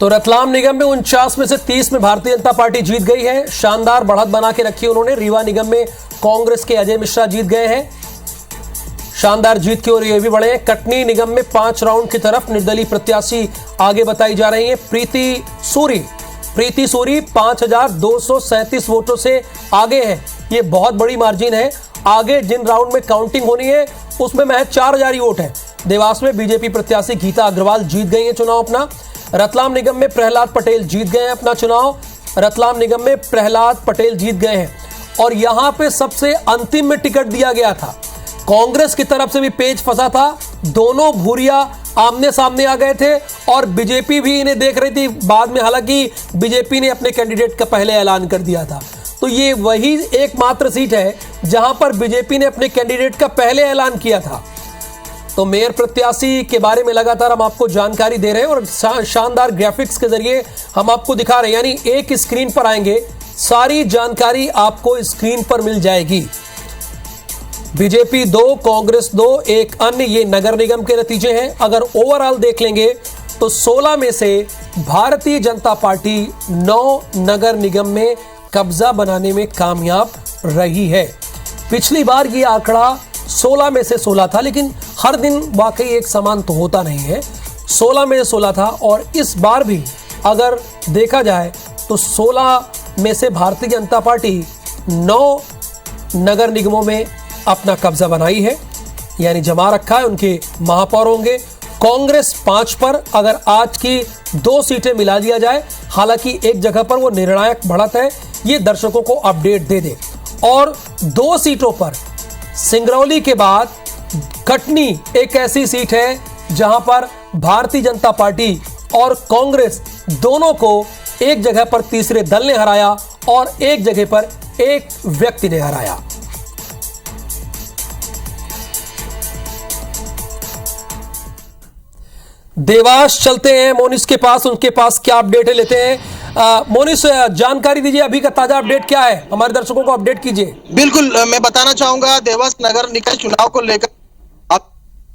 तो रतलाम निगम में 49 में से 30 में भारतीय जनता पार्टी जीत गई है। शानदार बढ़त बना के रखी उन्होंने। रीवा निगम में कांग्रेस के अजय मिश्रा जीत गए हैं, शानदार जीत की ओर ये भी बढ़े हैं। कटनी निगम में 5 राउंड की तरफ निर्दलीय प्रत्याशी आगे बताई जा रही है। प्रीति सूरी 5237 वोटों से आगे है। ये बहुत बड़ी मार्जिन है। आगे जिन राउंड में काउंटिंग होनी है उसमें महज 4000 ही वोट है। देवास में बीजेपी प्रत्याशी गीता अग्रवाल जीत गई है चुनाव अपना। रतलाम निगम में प्रहलाद पटेल जीत गए हैं अपना चुनाव। रतलाम निगम में प्रहलाद पटेल जीत गए हैं और यहां पे सबसे अंतिम में टिकट दिया गया था। कांग्रेस की तरफ से भी पेच फंसा था, दोनों भूरिया आमने सामने आ गए थे और बीजेपी भी इन्हें देख रही थी। बाद में हालांकि बीजेपी ने अपने कैंडिडेट का पहले ऐलान कर दिया था। तो ये वही एकमात्र सीट है जहां पर बीजेपी ने अपने कैंडिडेट का पहले ऐलान किया था। तो मेयर प्रत्याशी के बारे में लगातार हम आपको जानकारी दे रहे हैं और शानदार ग्राफिक्स के जरिए हम आपको दिखा रहे हैं, यानी एक स्क्रीन पर आएंगे, सारी जानकारी आपको स्क्रीन पर मिल जाएगी। बीजेपी 2, कांग्रेस 2, एक अन्य, ये नगर निगम के नतीजे हैं। अगर ओवरऑल देख लेंगे तो 16 में से भारतीय जनता पार्टी 9 नगर निगम में कब्जा बनाने में कामयाब रही है। पिछली बार ये आंकड़ा 16 में से 16 था, लेकिन हर दिन वाकई एक समान तो होता नहीं है। 16 में से 16 था और इस बार भी अगर देखा जाए तो 16 में से भारतीय जनता पार्टी 9 नगर निगमों में अपना कब्जा बनाई है, यानी जमा रखा है। उनके महापौर होंगे। कांग्रेस 5 पर, अगर आज की 2 सीटें मिला दिया जाए, हालांकि एक जगह पर वो निर्णायक बढ़त है, ये दर्शकों को अपडेट दे दे। और 2 सीटों पर सिंगरौली के बाद कटनी एक ऐसी सीट है जहां पर भारतीय जनता पार्टी और कांग्रेस दोनों को एक जगह पर तीसरे दल ने हराया और एक जगह पर एक व्यक्ति ने हराया। देवास चलते हैं मोनिस के पास, उनके पास क्या अपडेट है लेते हैं। मोनिस, जानकारी दीजिए, अभी का ताजा अपडेट क्या है, हमारे दर्शकों को अपडेट कीजिए। बिल्कुल, मैं बताना चाहूंगा देवास नगर निकाय चुनाव को लेकर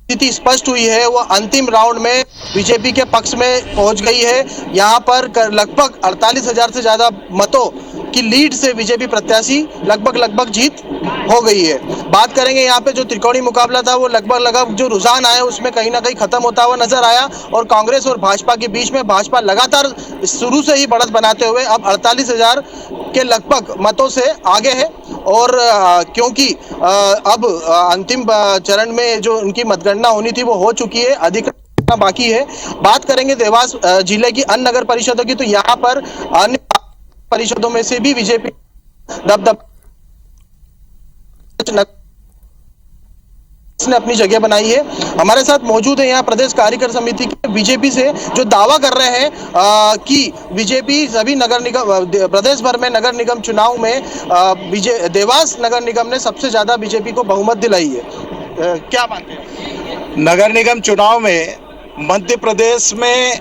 स्थिति स्पष्ट हुई है। वो अंतिम राउंड में बीजेपी के पक्ष में पहुंच गई है। यहां पर लगभग 48,000 से ज्यादा मतों की लीड से बीजेपी प्रत्याशी लगभग जीत हो गई है। बात करेंगे यहाँ पे जो त्रिकोणीय मुकाबला था वो लगभग जो रुझान आया उसमें कहीं ना कहीं खत्म होता हुआ नजर आया और कांग्रेस और भाजपा के बीच में भाजपा लगातार शुरू से ही बढ़त बनाते हुए अब 48,000 के लगभग मतों से आगे है। और क्योंकि अब अंतिम चरण में जो उनकी मतगणना होनी थी वो हो चुकी है, अधिक बाकी है। बात करेंगे देवास जिले की अन्य नगर परिषदों की, तो यहाँ पर अन्य परिषदों में से भी बीजेपी ने अपनी जगह बनाई है। हमारे साथ मौजूद है यहाँ प्रदेश कार्यकारिणी समिति के बीजेपी से, जो दावा कर रहे हैं कि बीजेपी सभी नगर निगम प्रदेश भर में नगर निगम चुनाव में देवास नगर निगम ने सबसे ज्यादा बीजेपी को बहुमत दिलाई है। क्या मानते हैं? नगर निगम चुनाव में मध्य प्रदेश में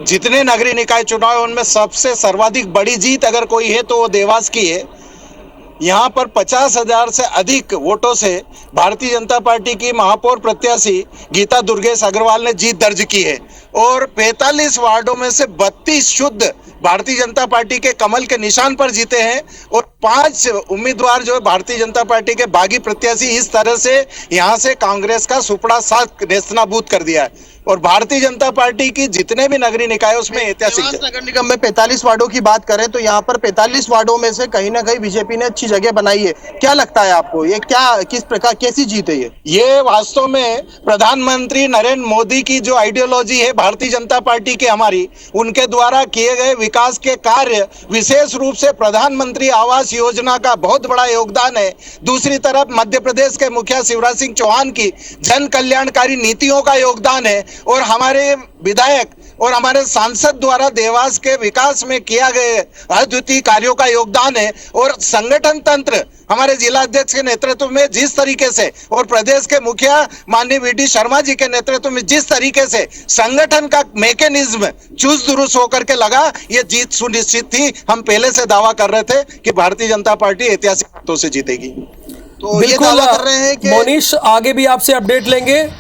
जितने नगरीय निकाय चुनाव है उनमें सबसे सर्वाधिक बड़ी जीत अगर कोई है तो वो देवास की है। यहाँ पर 50,000 से अधिक वोटों से भारतीय जनता पार्टी की महापौर प्रत्याशी गीता दुर्गेश अग्रवाल ने जीत दर्ज की है और 45 वार्डों में से 32 शुद्ध भारतीय जनता पार्टी के कमल के निशान पर जीते हैं और 5 उम्मीदवार जो है भारतीय जनता पार्टी के बागी प्रत्याशी, इस तरह से यहाँ से कांग्रेस का सुपड़ा साथ नेस्तनाबूद कर दिया है। और भारतीय जनता पार्टी की जितने भी नगरीय निकाय उसमें ऐतिहासिक नगर निगम में 45 वार्डों की बात करें तो यहाँ पर 45 वार्डों में से कहीं ना कहीं बीजेपी ने अच्छी जगह बनाई है। क्या लगता है आपको, ये क्या किस प्रकार कैसी जीत है ये वास्तव में प्रधानमंत्री नरेंद्र मोदी की जो आइडियोलॉजी है भारतीय जनता पार्टी की, हमारी उनके द्वारा किए गए विकास के कार्य, विशेष रूप से प्रधानमंत्री आवास योजना का बहुत बड़ा योगदान है। दूसरी तरफ मध्य प्रदेश के मुखिया शिवराज सिंह चौहान की जन कल्याणकारी नीतियों का योगदान है और हमारे विधायक और हमारे सांसद द्वारा देवास के विकास में किया गए अद्वितीय कार्यों का योगदान है। और संगठन तंत्र हमारे जिला अध्यक्ष के नेतृत्व में जिस तरीके से और प्रदेश के मुखिया माननीय वीडी शर्मा जी के नेतृत्व में जिस तरीके से संगठन का मैकेनिज्म चुस्त दुरुस्त होकर के लगा, ये जीत सुनिश्चित थी। हम पहले से दावा कर रहे थे कि भारतीय जनता पार्टी ऐतिहासिक मतों से जीतेगी। तो ये दावा कर रहे हैं कि मोनिश, आगे भी आपसे अपडेट लेंगे।